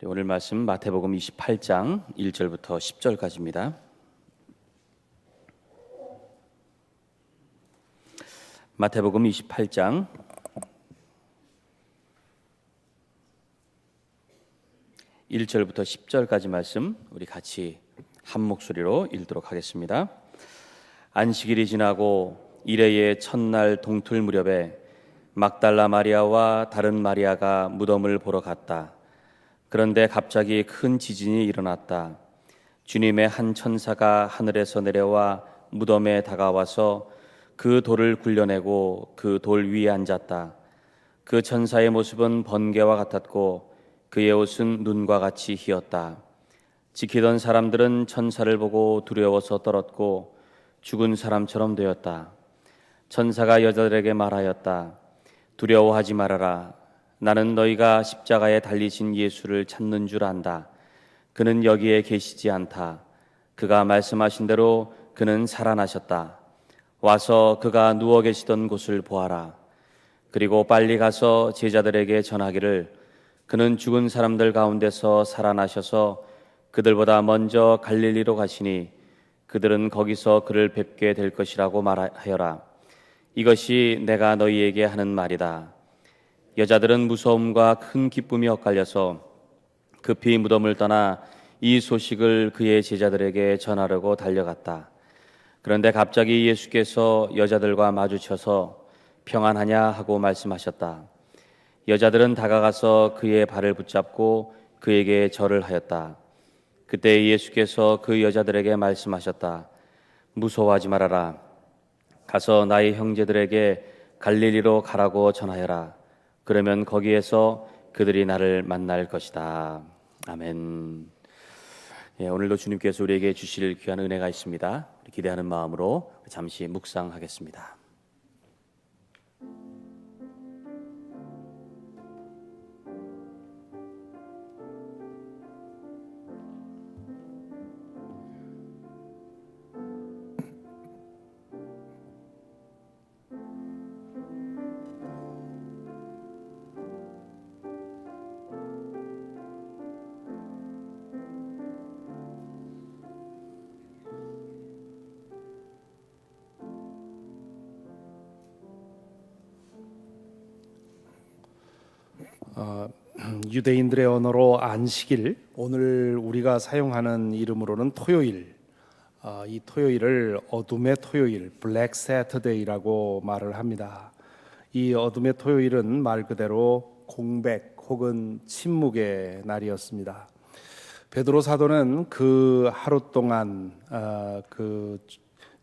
오늘 말씀 마태복음 28장 1절부터 10절까지입니다. 마태복음 28장 1절부터 10절까지 말씀 우리 같이 한 목소리로 읽도록 하겠습니다. 안식일이 지나고 이레의 첫날 동틀 무렵에 막달라 마리아와 다른 마리아가 무덤을 보러 갔다. 그런데 갑자기 큰 지진이 일어났다. 주님의 한 천사가 하늘에서 내려와 무덤에 다가와서 그 돌을 굴려내고 그 돌 위에 앉았다. 그 천사의 모습은 번개와 같았고 그의 옷은 눈과 같이 희었다. 지키던 사람들은 천사를 보고 두려워서 떨었고 죽은 사람처럼 되었다. 천사가 여자들에게 말하였다. 두려워하지 말아라. 나는 너희가 십자가에 달리신 예수를 찾는 줄 안다. 그는 여기에 계시지 않다. 그가 말씀하신 대로 그는 살아나셨다. 와서 그가 누워 계시던 곳을 보아라. 그리고 빨리 가서 제자들에게 전하기를 그는 죽은 사람들 가운데서 살아나셔서 그들보다 먼저 갈릴리로 가시니 그들은 거기서 그를 뵙게 될 것이라고 말하여라. 이것이 내가 너희에게 하는 말이다. 여자들은 무서움과 큰 기쁨이 엇갈려서 급히 무덤을 떠나 이 소식을 그의 제자들에게 전하려고 달려갔다. 그런데 갑자기 예수께서 여자들과 마주쳐서 평안하냐 하고 말씀하셨다. 여자들은 다가가서 그의 발을 붙잡고 그에게 절을 하였다. 그때 예수께서 그 여자들에게 말씀하셨다. 무서워하지 말아라. 가서 나의 형제들에게 갈릴리로 가라고 전하여라. 그러면 거기에서 그들이 나를 만날 것이다. 아멘. 오늘도 주님께서 우리에게 주실 귀한 은혜가 있습니다. 기대하는 마음으로 잠시 묵상하겠습니다. 유대인들의 언어로 안식일, 오늘 우리가 사용하는 이름으로는 토요일, 이 토요일을 어둠의 토요일, 블랙 세터데이라고 말을 합니다. 이 어둠의 토요일은 말 그대로 공백 혹은 침묵의 날이었습니다. 베드로 사도는 그 하루 동안 그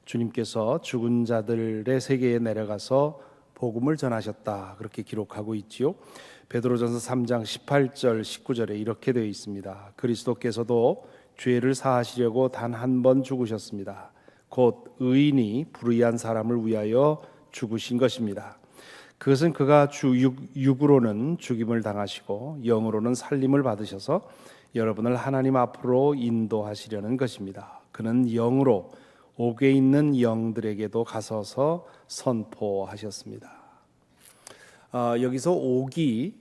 주님께서 죽은 자들의 세계에 내려가서 복음을 전하셨다, 그렇게 기록하고 있지요. 베드로전서 3장 18절 19절에 이렇게 되어 있습니다. 그리스도께서도 죄를 사하시려고 단 한 번 죽으셨습니다. 곧 의인이 불의한 사람을 위하여 죽으신 것입니다. 그것은 그가 육으로는 죽임을 당하시고 영으로는 살림을 받으셔서 여러분을 하나님 앞으로 인도하시려는 것입니다. 그는 영으로 옥에 있는 영들에게도 가서서 선포하셨습니다. 여기서 옥이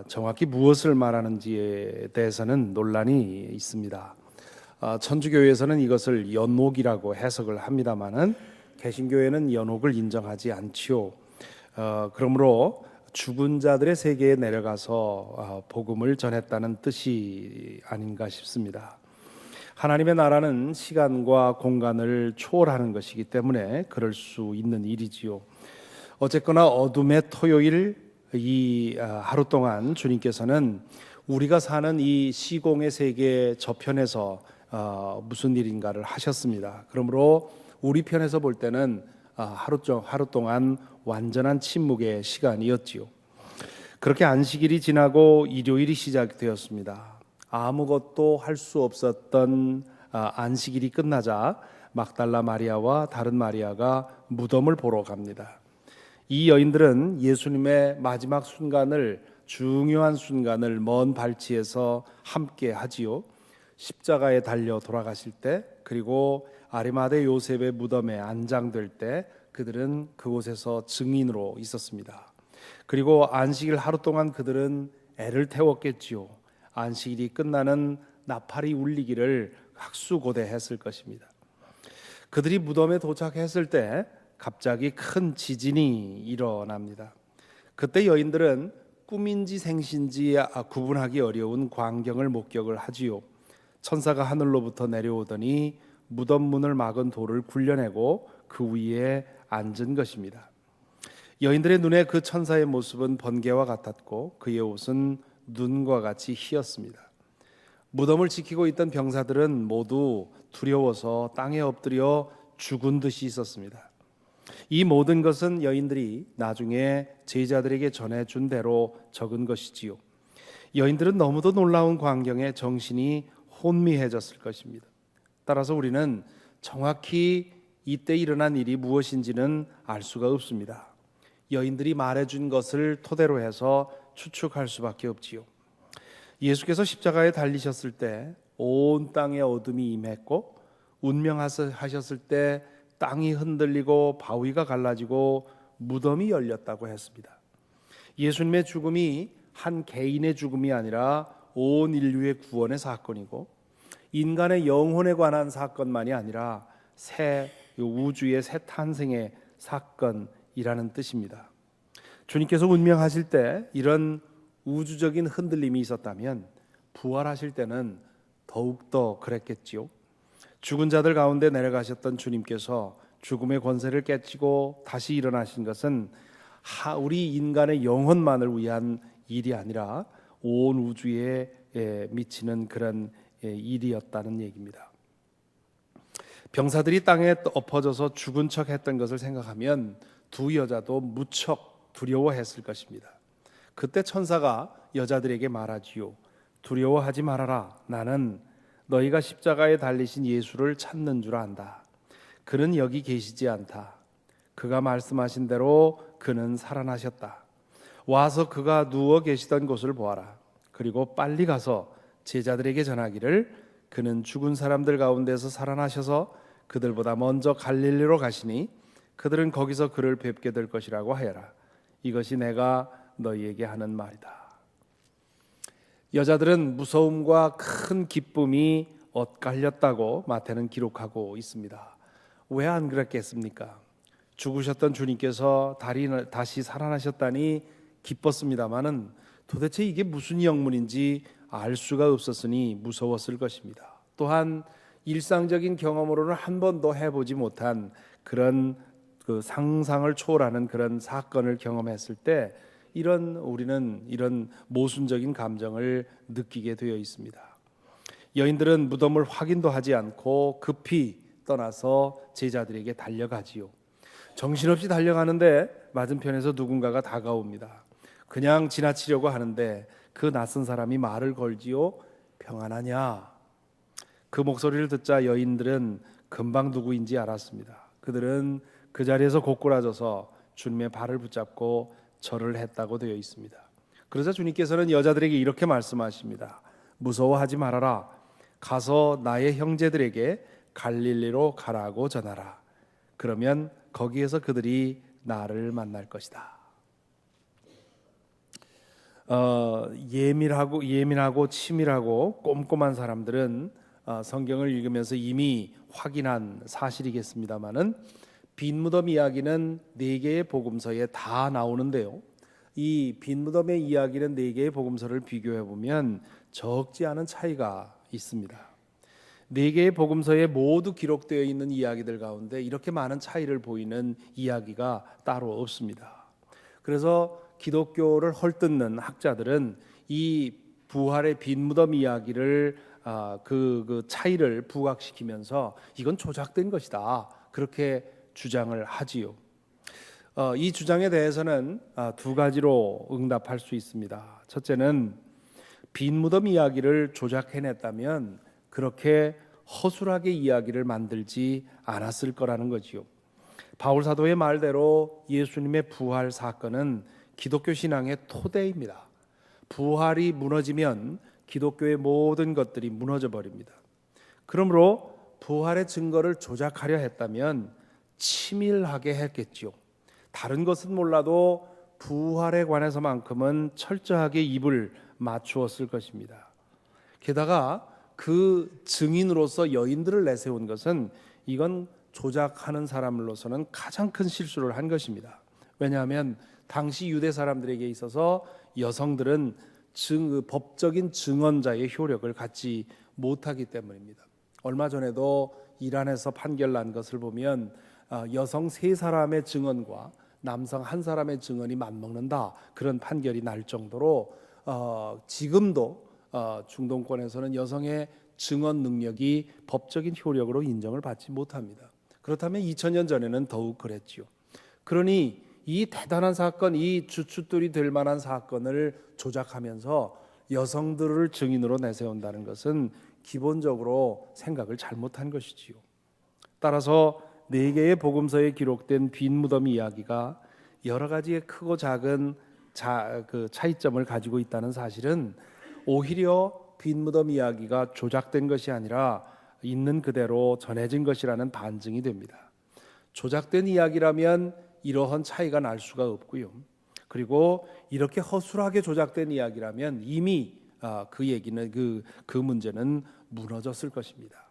정확히 무엇을 말하는지에 대해서는 논란이 있습니다. 천주교에서는 이것을 연옥이라고 해석을 합니다마는 개신교회는 연옥을 인정하지 않지요. 그러므로 죽은 자들의 세계에 내려가서 복음을 전했다는 뜻이 아닌가 싶습니다. 하나님의 나라는 시간과 공간을 초월하는 것이기 때문에 그럴 수 있는 일이지요. 어쨌거나 어둠의 토요일, 이 하루 동안 주님께서는 우리가 사는 이 시공의 세계 저편에서 무슨 일인가를 하셨습니다. 그러므로 우리 편에서 볼 때는 하루 동안 완전한 침묵의 시간이었지요. 그렇게 안식일이 지나고 일요일이 시작되었습니다. 아무것도 할 수 없었던 안식일이 끝나자 막달라 마리아와 다른 마리아가 무덤을 보러 갑니다. 이 여인들은 예수님의 마지막 순간을, 중요한 순간을 먼 발치에서 함께 하지요. 십자가에 달려 돌아가실 때, 그리고 아리마대 요셉의 무덤에 안장될 때 그들은 그곳에서 증인으로 있었습니다. 그리고 안식일 하루 동안 그들은 애를 태웠겠지요. 안식일이 끝나는 나팔이 울리기를 학수고대했을 것입니다. 그들이 무덤에 도착했을 때 갑자기 큰 지진이 일어납니다. 그때 여인들은 꿈인지 생신지 구분하기 어려운 광경을 목격을 하지요. 천사가 하늘로부터 내려오더니 무덤 문을 막은 돌을 굴려내고 그 위에 앉은 것입니다. 여인들의 눈에 그 천사의 모습은 번개와 같았고 그의 옷은 눈과 같이 희었습니다. 무덤을 지키고 있던 병사들은 모두 두려워서 땅에 엎드려 죽은 듯이 있었습니다. 이 모든 것은 여인들이 나중에 제자들에게 전해준 대로 적은 것이지요. 여인들은 너무도 놀라운 광경에 정신이 혼미해졌을 것입니다. 따라서 우리는 정확히 이때 일어난 일이 무엇인지는 알 수가 없습니다. 여인들이 말해준 것을 토대로 해서 추측할 수밖에 없지요. 예수께서 십자가에 달리셨을 때 온 땅에 어둠이 임했고 운명하셨을 때 땅이 흔들리고 바위가 갈라지고 무덤이 열렸다고 했습니다. 예수님의 죽음이 한 개인의 죽음이 아니라 온 인류의 구원의 사건이고 인간의 영혼에 관한 사건만이 아니라 우주의 새 탄생의 사건이라는 뜻입니다. 주님께서 운명하실 때 이런 우주적인 흔들림이 있었다면 부활하실 때는 더욱더 그랬겠지요. 죽은 자들 가운데 내려가셨던 주님께서 죽음의 권세를 깨치고 다시 일어나신 것은 우리 인간의 영혼만을 위한 일이 아니라 온 우주에 미치는 그런 일이었다는 얘기입니다. 병사들이 땅에 엎어져서 죽은 척 했던 것을 생각하면 두 여자도 무척 두려워했을 것입니다. 그때 천사가 여자들에게 말하지요. 두려워하지 말아라. 나는 너희가 십자가에 달리신 예수를 찾는 줄 안다. 그는 여기 계시지 않다. 그가 말씀하신 대로 그는 살아나셨다. 와서 그가 누워 계시던 곳을 보아라. 그리고 빨리 가서 제자들에게 전하기를 그는 죽은 사람들 가운데서 살아나셔서 그들보다 먼저 갈릴리로 가시니 그들은 거기서 그를 뵙게 될 것이라고 하여라. 이것이 내가 너희에게 하는 말이다. 여자들은 무서움과 큰 기쁨이 엇갈렸다고 마태는 기록하고 있습니다. 왜 안 그랬겠습니까? 죽으셨던 주님께서 다시 살아나셨다니 기뻤습니다마는 도대체 이게 무슨 영문인지 알 수가 없었으니 무서웠을 것입니다. 또한 일상적인 경험으로는 한 번도 해보지 못한 그런 상상을 초월하는 그런 사건을 경험했을 때 우리는 이런 모순적인 감정을 느끼게 되어 있습니다. 여인들은 무덤을 확인도 하지 않고 급히 떠나서 제자들에게 달려가지요. 정신없이 달려가는데 맞은편에서 누군가가 다가옵니다. 그냥 지나치려고 하는데 그 낯선 사람이 말을 걸지요. 평안하냐? 그 목소리를 듣자 여인들은 금방 누구인지 알았습니다. 그들은 그 자리에서 고꾸라져서 주님의 발을 붙잡고 절을 했다고 되어 있습니다. 그러자 주님께서는 여자들에게 이렇게 말씀하십니다. 무서워하지 말아라. 가서 나의 형제들에게 갈릴리로 가라고 전하라. 그러면 거기에서 그들이 나를 만날 것이다. 예민하고 치밀하고 꼼꼼한 사람들은 성경을 읽으면서 이미 확인한 사실이겠습니다마는 빈 무덤 이야기는 4개의 복음서에 다 나오는데요. 이 빈 무덤의 이야기는 4개의 복음서를 비교해 보면 적지 않은 차이가 있습니다. 4개의 복음서에 모두 기록되어 있는 이야기들 가운데 이렇게 많은 차이를 보이는 이야기가 따로 없습니다. 그래서 기독교를 헐뜯는 학자들은 이 부활의 빈 무덤 이야기를 그 차이를 부각시키면서 이건 조작된 것이다. 그렇게 주장을 하지요. 이 주장에 대해서는 2가지로 응답할 수 있습니다. 첫째는 빈 무덤 이야기를 조작해냈다면 그렇게 허술하게 이야기를 만들지 않았을 거라는 거지요. 바울 사도의 말대로 예수님의 부활 사건은 기독교 신앙의 토대입니다. 부활이 무너지면 기독교의 모든 것들이 무너져 버립니다. 그러므로 부활의 증거를 조작하려 했다면 치밀하게 했겠지요. 다른 것은 몰라도 부활에 관해서만큼은 철저하게 입을 맞추었을 것입니다. 게다가 그 증인으로서 여인들을 내세운 것은 이건 조작하는 사람으로서는 가장 큰 실수를 한 것입니다. 왜냐하면 당시 유대 사람들에게 있어서 여성들은 법적인 증언자의 효력을 갖지 못하기 때문입니다. 얼마 전에도 이란에서 판결 난 것을 보면 여성 3사람의 증언과 남성 1사람의 증언이 맞먹는다, 그런 판결이 날 정도로 지금도 중동권에서는 여성의 증언 능력이 법적인 효력으로 인정을 받지 못합니다. 그렇다면 2000년 전에는 더욱 그랬지요. 그러니 이 대단한 사건, 이 주춧돌이 될 만한 사건을 조작하면서 여성들을 증인으로 내세운다는 것은 기본적으로 생각을 잘못한 것이지요. 따라서 4개의 복음서에 기록된 빈 무덤 이야기가 여러 가지의 크고 작은 차이점을 가지고 있다는 사실은 오히려 빈 무덤 이야기가 조작된 것이 아니라 있는 그대로 전해진 것이라는 반증이 됩니다. 조작된 이야기라면 이러한 차이가 날 수가 없고요. 그리고 이렇게 허술하게 조작된 이야기라면 이미 그 얘기는 그 문제는 무너졌을 것입니다.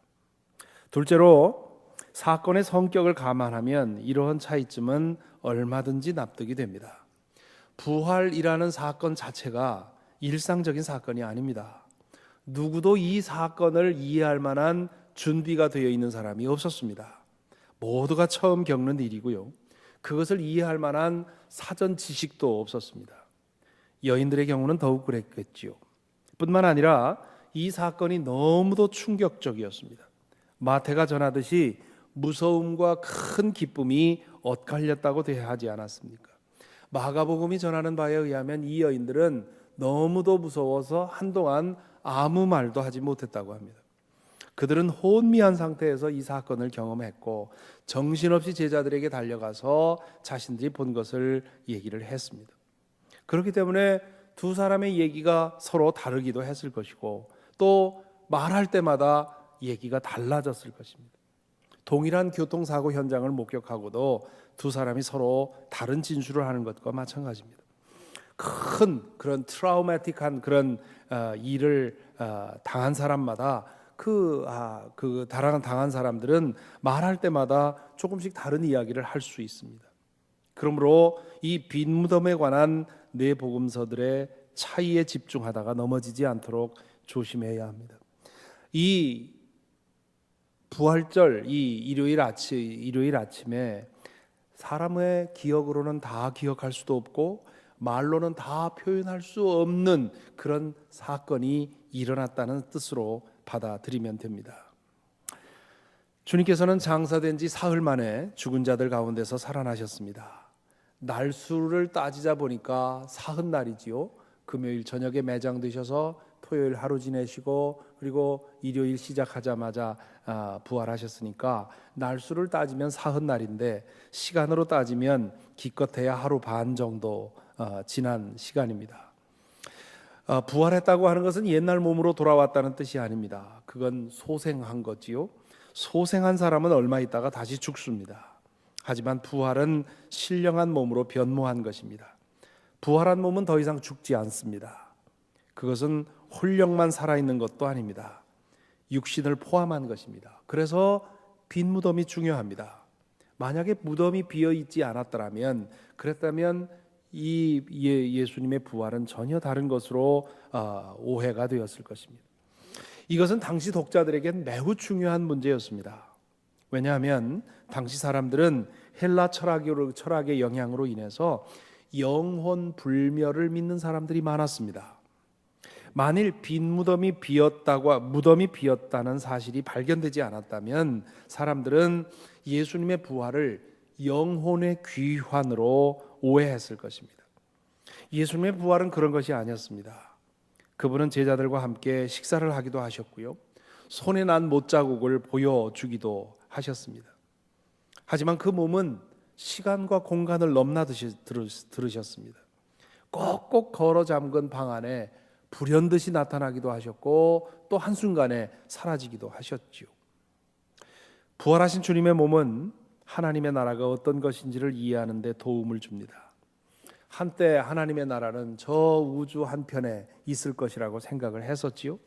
둘째로 사건의 성격을 감안하면 이러한 차이점은 얼마든지 납득이 됩니다. 부활이라는 사건 자체가 일상적인 사건이 아닙니다. 누구도 이 사건을 이해할 만한 준비가 되어 있는 사람이 없었습니다. 모두가 처음 겪는 일이고요. 그것을 이해할 만한 사전 지식도 없었습니다. 여인들의 경우는 더욱 그랬겠지요. 뿐만 아니라 이 사건이 너무도 충격적이었습니다. 마태가 전하듯이 무서움과 큰 기쁨이 엇갈렸다고 대하지 않았습니까? 마가복음이 전하는 바에 의하면 이 여인들은 너무도 무서워서 한동안 아무 말도 하지 못했다고 합니다. 그들은 혼미한 상태에서 이 사건을 경험했고 정신없이 제자들에게 달려가서 자신들이 본 것을 얘기를 했습니다. 그렇기 때문에 두 사람의 얘기가 서로 다르기도 했을 것이고 또 말할 때마다 얘기가 달라졌을 것입니다. 동일한 교통사고 현장을 목격하고도 두 사람이 서로 다른 진술을 하는 것과 마찬가지입니다. 큰 그런 트라우마틱한 그런 일을 당한 사람마다 당한 사람들은 말할 때마다 조금씩 다른 이야기를 할 수 있습니다. 그러므로 이 빈 무덤에 관한 네 복음서들의 차이에 집중하다가 넘어지지 않도록 조심해야 합니다. 이 부활절, 이 일요일 아침에 사람의 기억으로는 다 기억할 수도 없고 말로는 다 표현할 수 없는 그런 사건이 일어났다는 뜻으로 받아들이면 됩니다. 주님께서는 장사된 지 사흘 만에 죽은 자들 가운데서 살아나셨습니다. 날수를 따지자 보니까 40날이지요. 금요일 저녁에 매장되셔서 토요일 하루 지내시고 그리고 일요일 시작하자마자 부활하셨으니까 날수를 따지면 40날인데 시간으로 따지면 기껏해야 하루 반 정도 지난 시간입니다. 부활했다고 하는 것은 옛날 몸으로 돌아왔다는 뜻이 아닙니다. 그건 소생한 거지요. 소생한 사람은 얼마 있다가 다시 죽습니다. 하지만 부활은 신령한 몸으로 변모한 것입니다. 부활한 몸은 더 이상 죽지 않습니다. 그것은 홀령만 살아있는 것도 아닙니다. 육신을 포함한 것입니다. 그래서 빈 무덤이 중요합니다. 만약에 무덤이 비어있지 않았더라면 그랬다면 이 예수님의 부활은 전혀 다른 것으로 오해가 되었을 것입니다. 이것은 당시 독자들에겐 매우 중요한 문제였습니다. 왜냐하면 당시 사람들은 헬라 철학의 영향으로 인해서 영혼 불멸을 믿는 사람들이 많았습니다. 만일 빈 무덤이 비었다는 사실이 발견되지 않았다면 사람들은 예수님의 부활을 영혼의 귀환으로 오해했을 것입니다. 예수님의 부활은 그런 것이 아니었습니다. 그분은 제자들과 함께 식사를 하기도 하셨고요. 손에 난 못자국을 보여주기도 하셨습니다. 하지만 그 몸은 시간과 공간을 넘나듯이 들으셨습니다. 꼭꼭 걸어 잠근 방 안에 불현듯이 나타나기도 하셨고 또 한순간에 사라지기도 하셨지요. 부활하신 주님의 몸은 하나님의 나라가 어떤 것인지를 이해하는 데 도움을 줍니다. 한때 하나님의 나라는 저 우주 한편에 있을 것이라고 생각을 했었지요.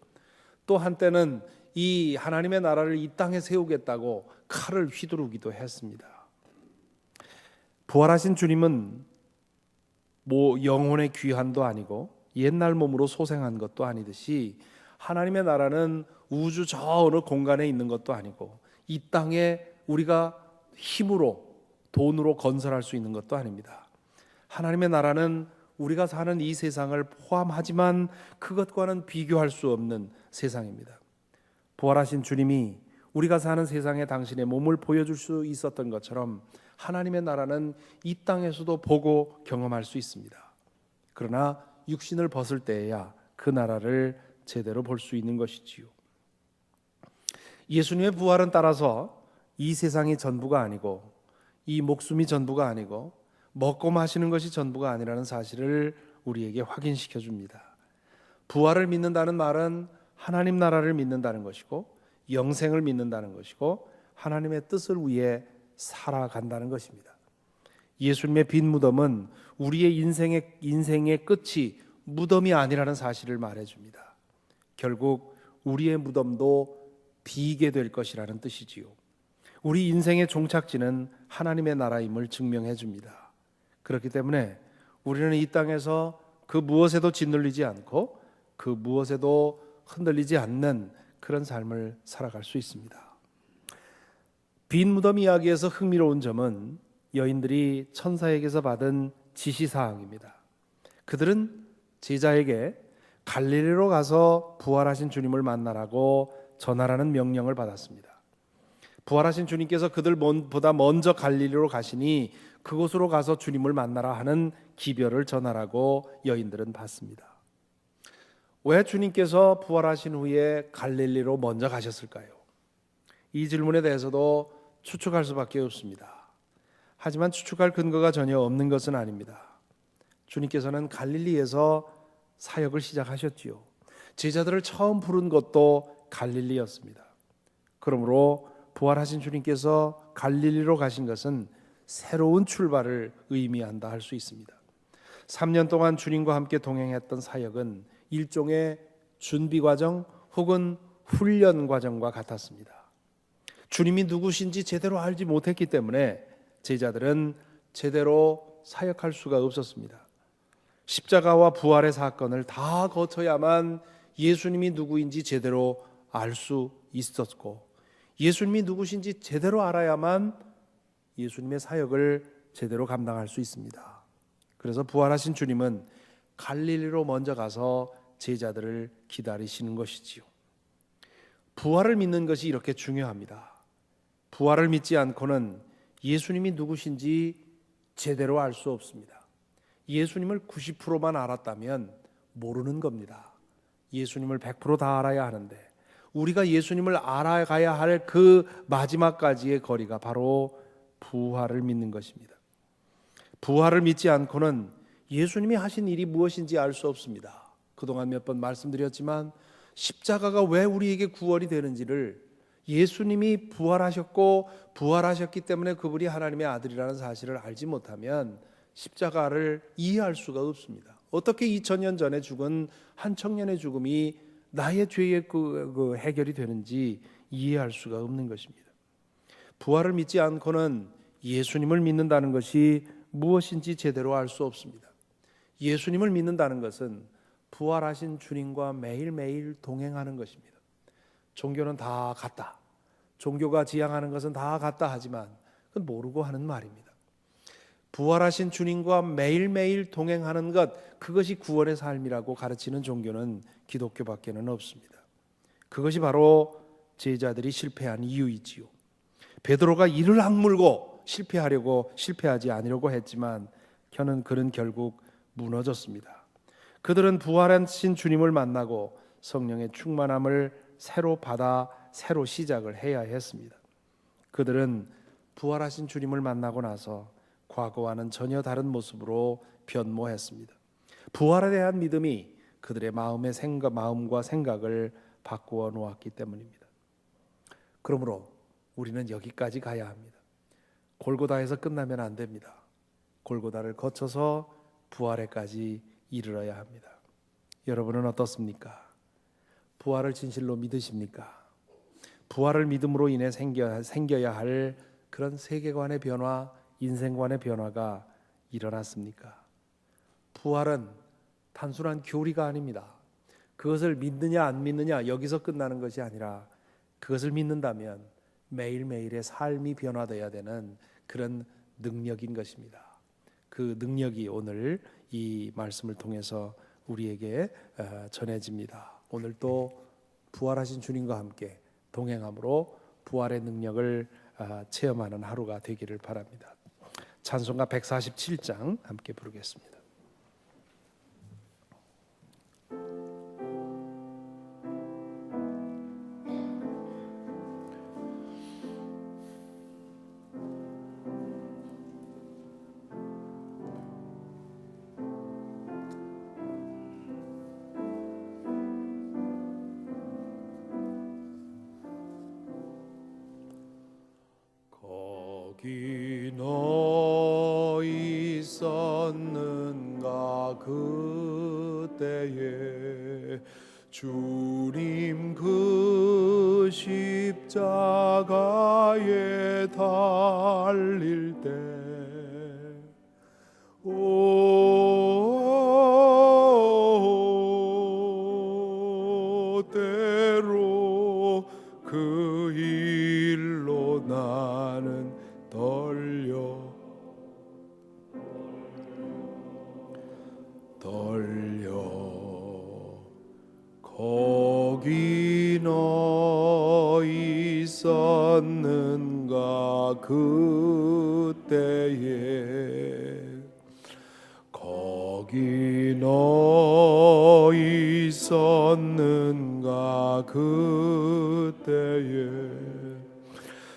또 한때는 이 하나님의 나라를 이 땅에 세우겠다고 칼을 휘두르기도 했습니다. 부활하신 주님은 영혼의 귀환도 아니고 옛날 몸으로 소생한 것도 아니듯이 하나님의 나라는 우주 저 어느 공간에 있는 것도 아니고 이 땅에 우리가 힘으로 돈으로 건설할 수 있는 것도 아닙니다. 하나님의 나라는 우리가 사는 이 세상을 포함하지만 그것과는 비교할 수 없는 세상입니다. 부활하신 주님이 우리가 사는 세상에 당신의 몸을 보여줄 수 있었던 것처럼 하나님의 나라는 이 땅에서도 보고 경험할 수 있습니다. 그러나 육신을 벗을 때에야 그 나라를 제대로 볼 수 있는 것이지요. 예수님의 부활은 따라서 이 세상이 전부가 아니고 이 목숨이 전부가 아니고 먹고 마시는 것이 전부가 아니라는 사실을 우리에게 확인시켜 줍니다. 부활을 믿는다는 말은 하나님 나라를 믿는다는 것이고 영생을 믿는다는 것이고 하나님의 뜻을 위해 살아간다는 것입니다. 예수님의 빈 무덤은 우리의 인생의 끝이 무덤이 아니라는 사실을 말해줍니다. 결국 우리의 무덤도 비게 될 것이라는 뜻이지요. 우리 인생의 종착지는 하나님의 나라임을 증명해 줍니다. 그렇기 때문에 우리는 이 땅에서 그 무엇에도 짓눌리지 않고 그 무엇에도 흔들리지 않는 그런 삶을 살아갈 수 있습니다. 빈 무덤 이야기에서 흥미로운 점은 여인들이 천사에게서 받은 지시사항입니다. 그들은 제자에게 갈릴리로 가서 부활하신 주님을 만나라고 전하라는 명령을 받았습니다. 부활하신 주님께서 그들보다 먼저 갈릴리로 가시니 그곳으로 가서 주님을 만나라 하는 기별을 전하라고 여인들은 받습니다. 왜 주님께서 부활하신 후에 갈릴리로 먼저 가셨을까요? 이 질문에 대해서도 추측할 수밖에 없습니다. 하지만 추측할 근거가 전혀 없는 것은 아닙니다. 주님께서는 갈릴리에서 사역을 시작하셨지요. 제자들을 처음 부른 것도 갈릴리였습니다. 그러므로 부활하신 주님께서 갈릴리로 가신 것은 새로운 출발을 의미한다 할 수 있습니다. 3년 동안 주님과 함께 동행했던 사역은 일종의 준비 과정 혹은 훈련 과정과 같았습니다. 주님이 누구신지 제대로 알지 못했기 때문에 제자들은 제대로 사역할 수가 없었습니다. 십자가와 부활의 사건을 다 거쳐야만 예수님이 누구인지 제대로 알 수 있었고 예수님이 누구신지 제대로 알아야만 예수님의 사역을 제대로 감당할 수 있습니다. 그래서 부활하신 주님은 갈릴리로 먼저 가서 제자들을 기다리시는 것이지요. 부활을 믿는 것이 이렇게 중요합니다. 부활을 믿지 않고는 예수님이 누구신지 제대로 알 수 없습니다. 예수님을 90%만 알았다면 모르는 겁니다. 예수님을 100%다 알아야 하는데 우리가 예수님을 알아가야 할 그 마지막까지의 거리가 바로 부활을 믿는 것입니다. 부활을 믿지 않고는 예수님이 하신 일이 무엇인지 알 수 없습니다. 그동안 몇 번 말씀드렸지만 십자가가 왜 우리에게 구원이 되는지를 예수님이 부활하셨고 부활하셨기 때문에 그분이 하나님의 아들이라는 사실을 알지 못하면 십자가를 이해할 수가 없습니다. 어떻게 2000년 전에 죽은 한 청년의 죽음이 나의 죄의 그 해결이 되는지 이해할 수가 없는 것입니다. 부활을 믿지 않고는 예수님을 믿는다는 것이 무엇인지 제대로 알 수 없습니다. 예수님을 믿는다는 것은 부활하신 주님과 매일매일 동행하는 것입니다. 종교는 다 같다. 종교가 지향하는 것은 다 같다 하지만 그건 모르고 하는 말입니다. 부활하신 주님과 매일매일 동행하는 것, 그것이 구원의 삶이라고 가르치는 종교는 기독교밖에는 없습니다. 그것이 바로 제자들이 실패한 이유이지요. 베드로가 이를 악물고 실패하지 않으려고 했지만 그는 결국 무너졌습니다. 그들은 부활하신 주님을 만나고 성령의 충만함을 새로 받아 새로 시작을 해야 했습니다. 그들은 부활하신 주님을 만나고 나서 과거와는 전혀 다른 모습으로 변모했습니다. 부활에 대한 믿음이 그들의 마음과 생각을 바꾸어 놓았기 때문입니다. 그러므로 우리는 여기까지 가야 합니다. 골고다에서 끝나면 안 됩니다. 골고다를 거쳐서 부활에까지 이르러야 합니다. 여러분은 어떻습니까? 부활을 진실로 믿으십니까? 부활을 믿음으로 인해 생겨야 할 그런 세계관의 변화, 인생관의 변화가 일어났습니까? 부활은 단순한 교리가 아닙니다. 그것을 믿느냐 안 믿느냐 여기서 끝나는 것이 아니라 그것을 믿는다면 매일매일의 삶이 변화되어야 되는 그런 능력인 것입니다. 그 능력이 오늘 이 말씀을 통해서 우리에게 전해집니다. 오늘 또 부활하신 주님과 함께 동행함으로 부활의 능력을 체험하는 하루가 되기를 바랍니다. 찬송가 147장 함께 부르겠습니다. 거기 너 있었는가 그때에 주님 그 십자가에 달릴 때 때로 그 일로 나는 떨려 거기 너 있었는가 그때에 거기 너 있었는가 그때에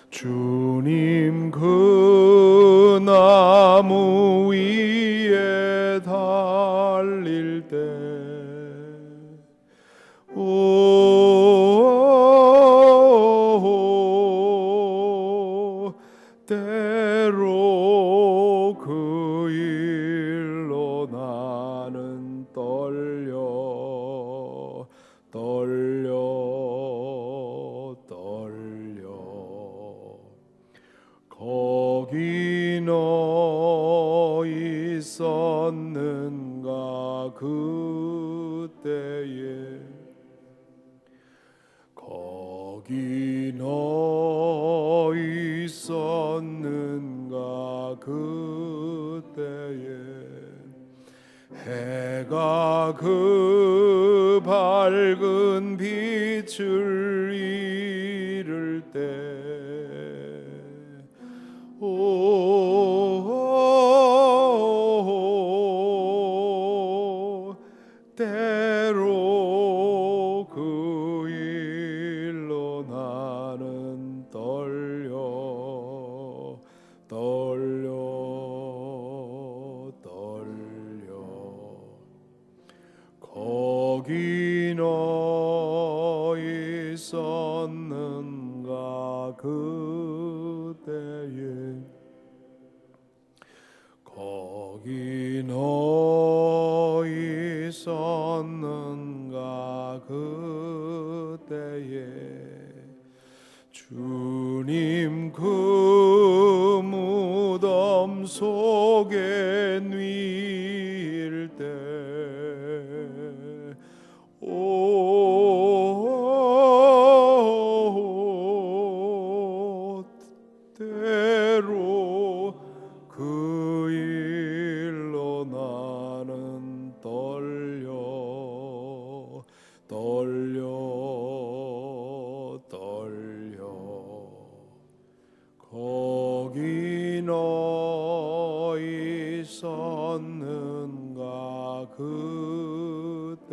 주님 그 나무 위에 달릴 때 때로 그 일로 나는 떨려 거기 너 있었는가 그때에 거기 너 있었는가 그때에 해가 그 밝은 빛을 잃을 때 때로 그 일로 나는 떨려 거기 너 있었는가 그때에 거기 너 있었는가 그때에 주님 그 무덤 속에 누일 때 때로 그 일로 나는 떨려 거기 너 있었는가 그때에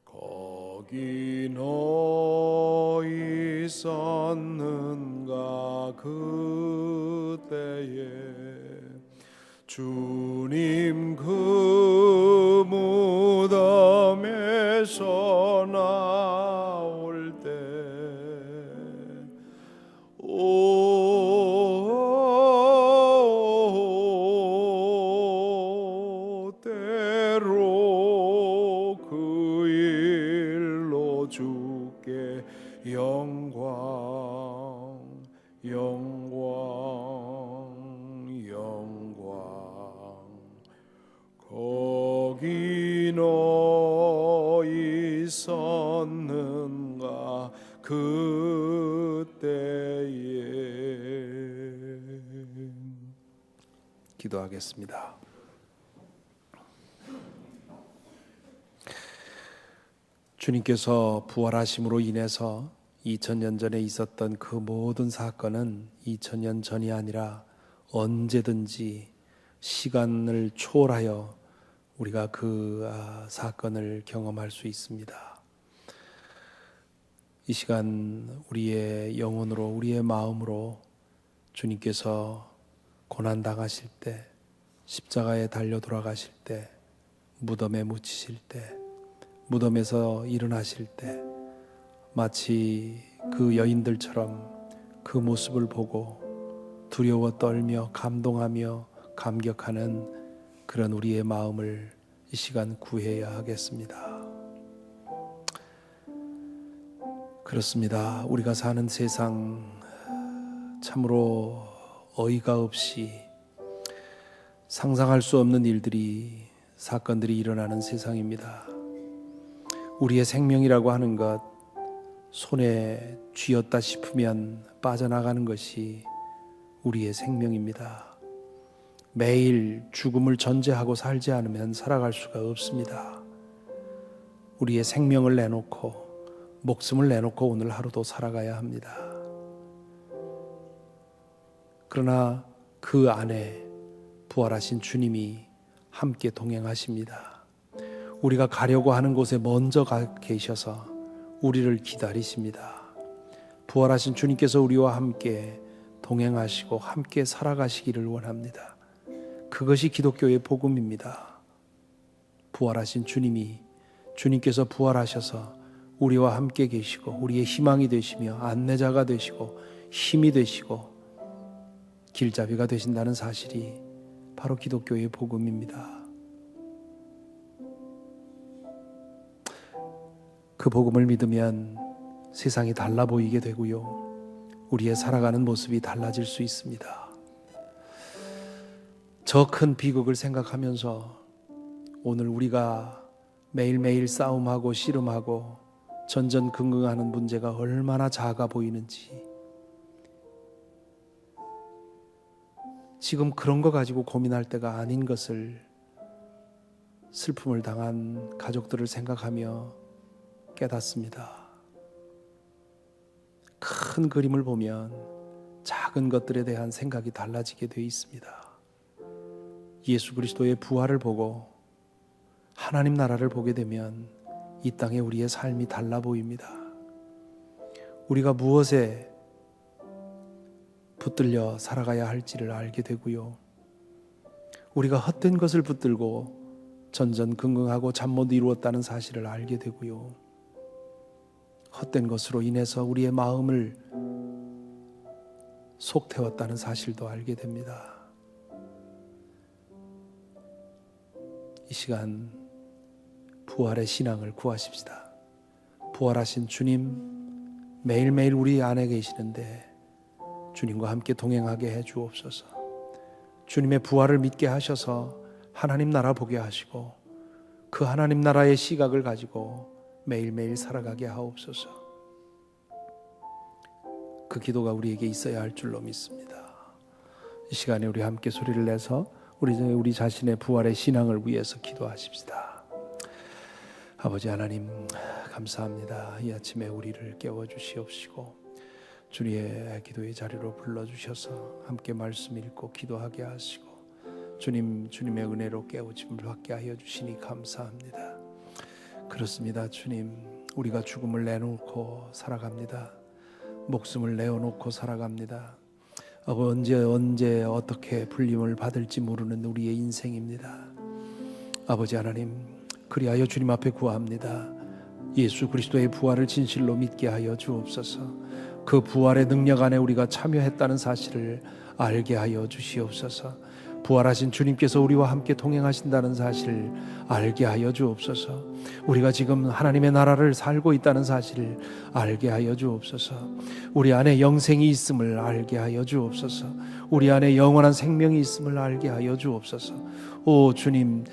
거기 너 있었는가 그때에 주님 그 무덤에서 나올 때 때로 그 기도하겠습니다. 주님께서 부활하심으로 인해서 2000년 전에 있었던 그 모든 사건은 2000년 전이 아니라 언제든지 시간을 초월하여 우리가 그 사건을 경험할 수 있습니다. 이 시간 우리의 영혼으로, 우리의 마음으로 주님께서 고난당하실 때, 십자가에 달려 돌아가실 때, 무덤에 묻히실 때, 무덤에서 일어나실 때 마치 그 여인들처럼 그 모습을 보고 두려워 떨며 감동하며 감격하는 그런 우리의 마음을 이 시간 구해야 하겠습니다. 그렇습니다. 우리가 사는 세상 참으로 어이가 없이 상상할 수 없는 일들이, 사건들이 일어나는 세상입니다. 우리의 생명이라고 하는 것, 손에 쥐었다 싶으면 빠져나가는 것이 우리의 생명입니다. 매일 죽음을 전제하고 살지 않으면 살아갈 수가 없습니다. 우리의 생명을 내놓고, 목숨을 내놓고 오늘 하루도 살아가야 합니다. 그러나 그 안에 부활하신 주님이 함께 동행하십니다. 우리가 가려고 하는 곳에 먼저 가 계셔서 우리를 기다리십니다. 부활하신 주님께서 우리와 함께 동행하시고 함께 살아가시기를 원합니다. 그것이 기독교의 복음입니다. 부활하신 주님께서 부활하셔서 우리와 함께 계시고 우리의 희망이 되시며 안내자가 되시고 힘이 되시고 길잡이가 되신다는 사실이 바로 기독교의 복음입니다. 그 복음을 믿으면 세상이 달라 보이게 되고요, 우리의 살아가는 모습이 달라질 수 있습니다. 저 큰 비극을 생각하면서 오늘 우리가 매일매일 싸움하고 씨름하고 전전긍긍하는 문제가 얼마나 작아 보이는지, 지금 그런 거 가지고 고민할 때가 아닌 것을 슬픔을 당한 가족들을 생각하며 깨닫습니다. 큰 그림을 보면 작은 것들에 대한 생각이 달라지게 되어 있습니다. 예수 그리스도의 부활을 보고 하나님 나라를 보게 되면 이 땅에 우리의 삶이 달라 보입니다. 우리가 무엇에 붙들려 살아가야 할지를 알게 되고요, 우리가 헛된 것을 붙들고 전전긍긍하고 잠 못 이루었다는 사실을 알게 되고요, 헛된 것으로 인해서 우리의 마음을 속태웠다는 사실도 알게 됩니다. 이 시간 부활의 신앙을 구하십시다. 부활하신 주님 매일매일 우리 안에 계시는데 주님과 함께 동행하게 해 주옵소서. 주님의 부활을 믿게 하셔서 하나님 나라 보게 하시고 그 하나님 나라의 시각을 가지고 매일매일 살아가게 하옵소서. 그 기도가 우리에게 있어야 할 줄로 믿습니다. 이 시간에 우리 함께 소리를 내서 우리 자신의 부활의 신앙을 위해서 기도하십시다. 아버지 하나님 감사합니다. 이 아침에 우리를 깨워주시옵시고 주님의 기도의 자리로 불러주셔서 함께 말씀 읽고 기도하게 하시고 주님의 은혜로 깨우침을 받게 하여 주시니 감사합니다. 그렇습니다. 주님, 우리가 죽음을 내놓고 살아갑니다. 목숨을 내어놓고 살아갑니다. 언제 어떻게 불림을 받을지 모르는 우리의 인생입니다. 아버지 하나님, 그리하여 주님 앞에 구합니다. 예수 그리스도의 부활을 진실로 믿게 하여 주옵소서. 그 부활의 능력 안에 우리가 참여했다는 사실을 알게 하여 주시옵소서. 부활하신 주님께서 우리와 함께 동행하신다는 사실을 알게 하여 주옵소서. 우리가 지금 하나님의 나라를 살고 있다는 사실을 알게 하여 주옵소서. 우리 안에 영생이 있음을 알게 하여 주옵소서. 우리 안에 영원한 생명이 있음을 알게 하여 주옵소서. 오 주님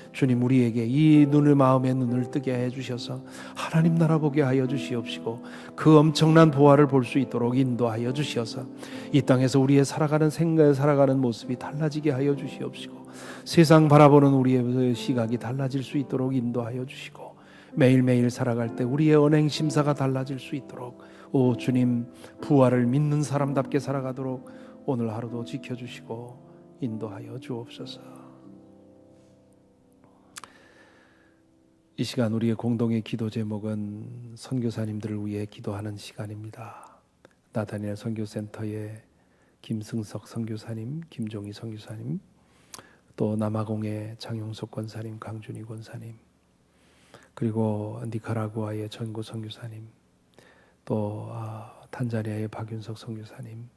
우리에게 이 마음의 눈을 뜨게 해주셔서 하나님 나라 보게 하여 주시옵시고 그 엄청난 부활을 볼 수 있도록 인도하여 주시어서 이 땅에서 우리의 살아가는 생각에 살아가는 모습이 달라지게 하여 주시옵소서. 주시옵시고 세상 바라보는 우리의 시각이 달라질 수 있도록 인도하여 주시고 매일매일 살아갈 때 우리의 언행 심사가 달라질 수 있도록 오 주님 부활을 믿는 사람답게 살아가도록 오늘 하루도 지켜주시고 인도하여 주옵소서. 이 시간 우리의 공동의 기도 제목은 선교사님들을 위해 기도하는 시간입니다. 나다니엘 선교센터의 김승석 선교사님, 김종희 선교사님, 또 남아공의 장용석 권사님, 강준희 권사님, 그리고 니카라구아의 전고 선교사님, 또 탄자니아의 박윤석 선교사님,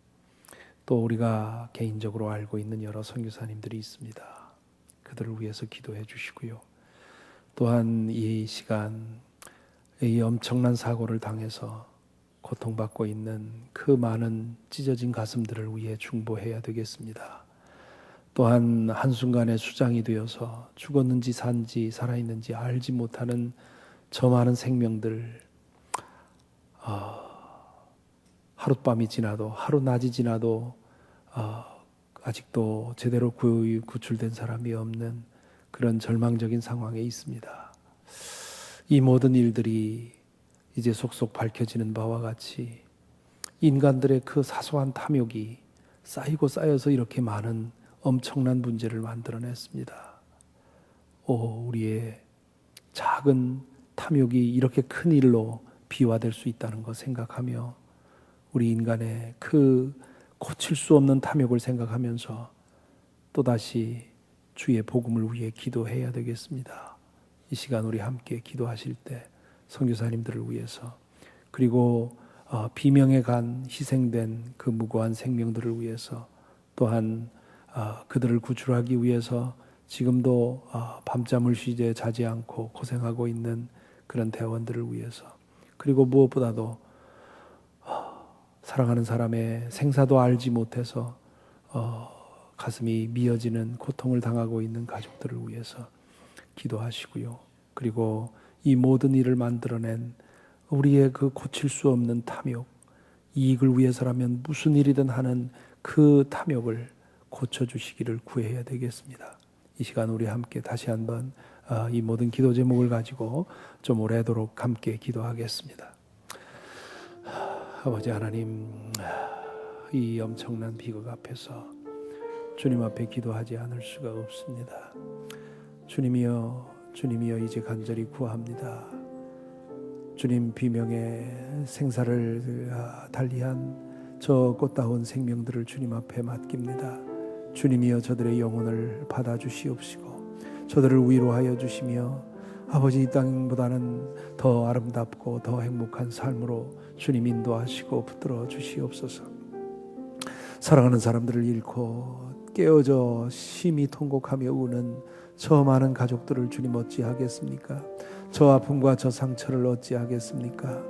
또 우리가 개인적으로 알고 있는 여러 선교사님들이 있습니다. 그들을 위해서 기도해 주시고요. 또한 이 시간 이 엄청난 사고를 당해서 고통받고 있는 그 많은 찢어진 가슴들을 위해 중보해야 되겠습니다. 또한 한순간에 수장이 되어서 죽었는지 산지 살아있는지 알지 못하는 저 많은 생명들, 하룻밤이 지나도 하루 낮이 지나도 아직도 제대로 구출된 사람이 없는 그런 절망적인 상황에 있습니다. 이 모든 일들이 이제 속속 밝혀지는 바와 같이 인간들의 그 사소한 탐욕이 쌓이고 쌓여서 이렇게 많은 엄청난 문제를 만들어냈습니다. 우리의 작은 탐욕이 이렇게 큰 일로 비화될 수 있다는 것 생각하며 우리 인간의 그 고칠 수 없는 탐욕을 생각하면서 또다시 주의 복음을 위해 기도해야 되겠습니다. 이 시간 우리 함께 기도하실 때 선교사님들을 위해서 그리고 비명에 간 희생된 그 무고한 생명들을 위해서 또한 그들을 구출하기 위해서 지금도 밤잠을 쉬지 자지 않고 고생하고 있는 그런 대원들을 위해서 그리고 무엇보다도 사랑하는 사람의 생사도 알지 못해서 가슴이 미어지는 고통을 당하고 있는 가족들을 위해서 기도하시고요. 그리고 이 모든 일을 만들어낸 우리의 그 고칠 수 없는 탐욕, 이익을 위해서라면 무슨 일이든 하는 그 탐욕을 고쳐주시기를 구해야 되겠습니다. 이 시간 우리 함께 다시 한번 이 모든 기도 제목을 가지고 좀 오래도록 함께 기도하겠습니다. 아버지 하나님, 이 엄청난 비극 앞에서 주님 앞에 기도하지 않을 수가 없습니다. 주님이여 이제 간절히 구합니다. 주님 비명의 생사를 달리한 저 꽃다운 생명들을 주님 앞에 맡깁니다. 주님이여 저들의 영혼을 받아주시옵시고 저들을 위로하여 주시며 아버지 이 땅보다는 더 아름답고 더 행복한 삶으로 주님 인도하시고 붙들어 주시옵소서. 사랑하는 사람들을 잃고 깨어져 심히 통곡하며 우는 저 많은 가족들을 주님 어찌하겠습니까? 저 아픔과 저 상처를 어찌하겠습니까?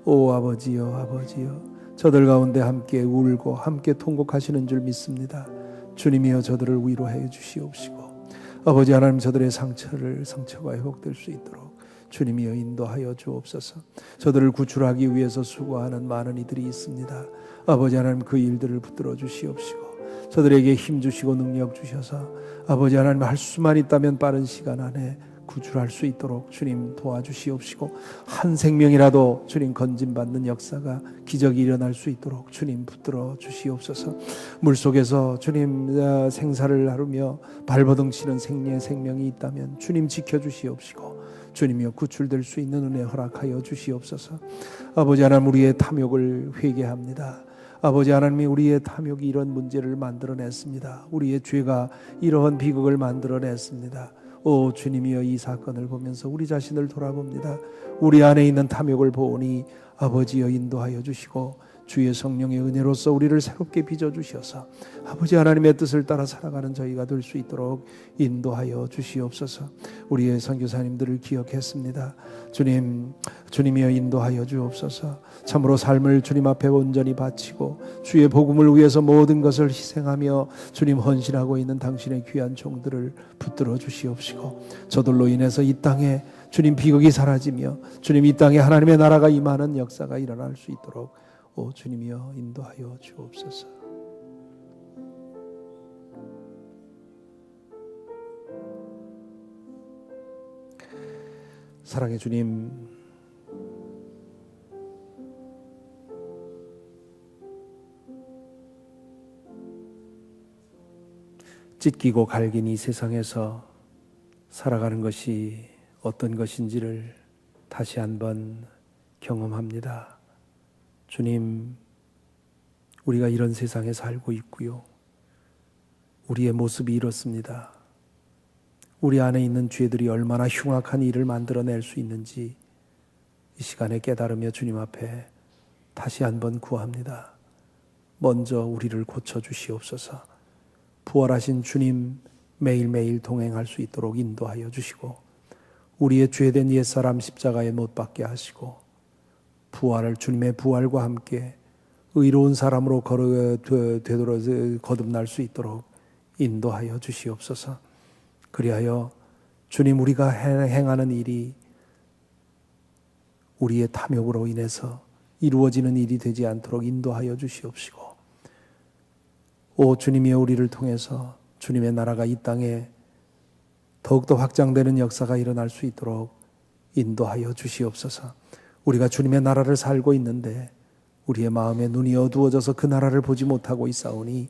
오 아버지여 저들 가운데 함께 울고 함께 통곡하시는 줄 믿습니다. 주님이여 저들을 위로해 주시옵시고 아버지 하나님 저들의 상처가 회복될 수 있도록 주님이여 인도하여 주옵소서. 저들을 구출하기 위해서 수고하는 많은 이들이 있습니다. 아버지 하나님 그 일들을 붙들어 주시옵시고 저들에게 힘 주시고 능력 주셔서 아버지 하나님 할 수만 있다면 빠른 시간 안에 구출할 수 있도록 주님 도와주시옵시고 한 생명이라도 주님 건진받는 역사가 기적이 일어날 수 있도록 주님 붙들어 주시옵소서. 물속에서 주님 생사를 나누며 발버둥 치는 생명이 있다면 주님 지켜주시옵시고 주님이여 구출될 수 있는 은혜 허락하여 주시옵소서. 아버지 하나님 우리의 탐욕을 회개합니다. 아버지 하나님이 우리의 탐욕이 이런 문제를 만들어냈습니다. 우리의 죄가 이러한 비극을 만들어냈습니다. 오 주님이여 이 사건을 보면서 우리 자신을 돌아봅니다. 우리 안에 있는 탐욕을 보니 아버지여 인도하여 주시고 주의 성령의 은혜로서 우리를 새롭게 빚어주셔서 아버지 하나님의 뜻을 따라 살아가는 저희가 될 수 있도록 인도하여 주시옵소서. 우리의 선교사님들을 기억했습니다. 주님이여 인도하여 주옵소서. 참으로 삶을 주님 앞에 온전히 바치고 주의 복음을 위해서 모든 것을 희생하며 주님 헌신하고 있는 당신의 귀한 종들을 붙들어 주시옵시고 저들로 인해서 이 땅에 주님 비극이 사라지며 주님 이 땅에 하나님의 나라가 임하는 역사가 일어날 수 있도록 오 주님이여 인도하여 주옵소서. 사랑의 주님, 찢기고 갈긴 이 세상에서 살아가는 것이 어떤 것인지를 다시 한번 경험합니다. 주님, 우리가 이런 세상에 살고 있고요. 우리의 모습이 이렇습니다. 우리 안에 있는 죄들이 얼마나 흉악한 일을 만들어낼 수 있는지 이 시간에 깨달으며 주님 앞에 다시 한번 구합니다. 먼저 우리를 고쳐주시옵소서. 부활하신 주님 매일매일 동행할 수 있도록 인도하여 주시고, 우리의 죄된 옛사람 십자가에 못 박게 하시고, 부활을 주님의 부활과 함께 의로운 사람으로 되도록 거듭날 수 있도록 인도하여 주시옵소서. 그리하여 주님, 우리가 행하는 일이 우리의 탐욕으로 인해서 이루어지는 일이 되지 않도록 인도하여 주시옵시고, 오 주님이여, 우리를 통해서 주님의 나라가 이 땅에 더욱더 확장되는 역사가 일어날 수 있도록 인도하여 주시옵소서. 우리가 주님의 나라를 살고 있는데 우리의 마음에 눈이 어두워져서 그 나라를 보지 못하고 있사오니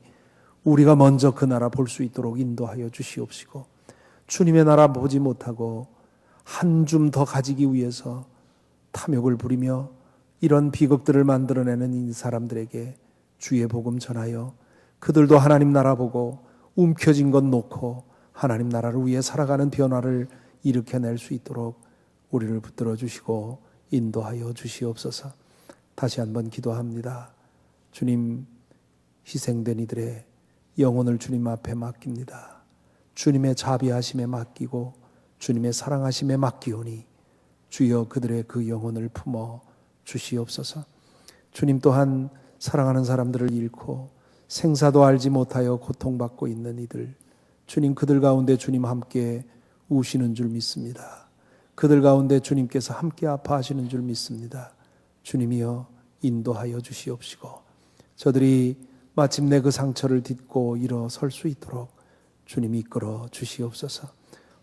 우리가 먼저 그 나라 볼 수 있도록 인도하여 주시옵시고, 주님의 나라 보지 못하고 한 줌 더 가지기 위해서 탐욕을 부리며 이런 비극들을 만들어내는 이 사람들에게 주의 복음 전하여 그들도 하나님 나라 보고 움켜진 것 놓고 하나님 나라를 위해 살아가는 변화를 일으켜낼 수 있도록 우리를 붙들어 주시고 인도하여 주시옵소서. 다시 한번 기도합니다. 주님, 희생된 이들의 영혼을 주님 앞에 맡깁니다. 주님의 자비하심에 맡기고 주님의 사랑하심에 맡기오니 주여 그들의 그 영혼을 품어 주시옵소서. 주님 또한 사랑하는 사람들을 잃고 생사도 알지 못하여 고통받고 있는 이들, 주님 그들 가운데 주님 함께 우시는 줄 믿습니다. 그들 가운데 주님께서 함께 아파하시는 줄 믿습니다. 주님이여 인도하여 주시옵시고, 저들이 마침내 그 상처를 딛고 일어설 수 있도록 주님이 이끌어 주시옵소서.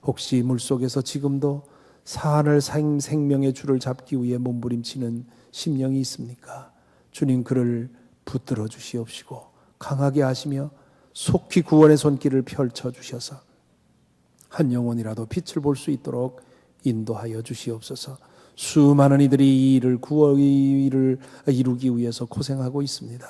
혹시 물속에서 지금도 사하늘 생명의 줄을 잡기 위해 몸부림치는 심령이 있습니까? 주님 그를 붙들어 주시옵시고 강하게 하시며 속히 구원의 손길을 펼쳐 주셔서 한 영혼이라도 빛을 볼 수 있도록 인도하여 주시옵소서. 수많은 이들이 이 일을 이루기 위해서 고생하고 있습니다.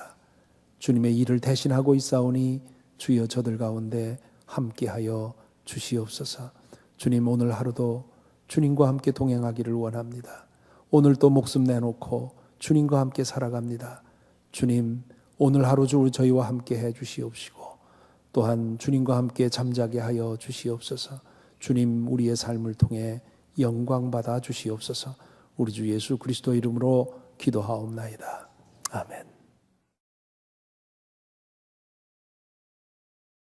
주님의 일을 대신하고 있사오니 주여 저들 가운데 함께하여 주시옵소서. 주님, 오늘 하루도 주님과 함께 동행하기를 원합니다. 오늘 또 목숨 내놓고 주님과 함께 살아갑니다. 주님, 오늘 하루 저희와 함께 해 주시옵시고 또한 주님과 함께 잠자게 하여 주시옵소서. 주님, 우리의 삶을 통해 영광 받아 주시옵소서. 우리 주 예수 그리스도 이름으로 기도하옵나이다. 아멘.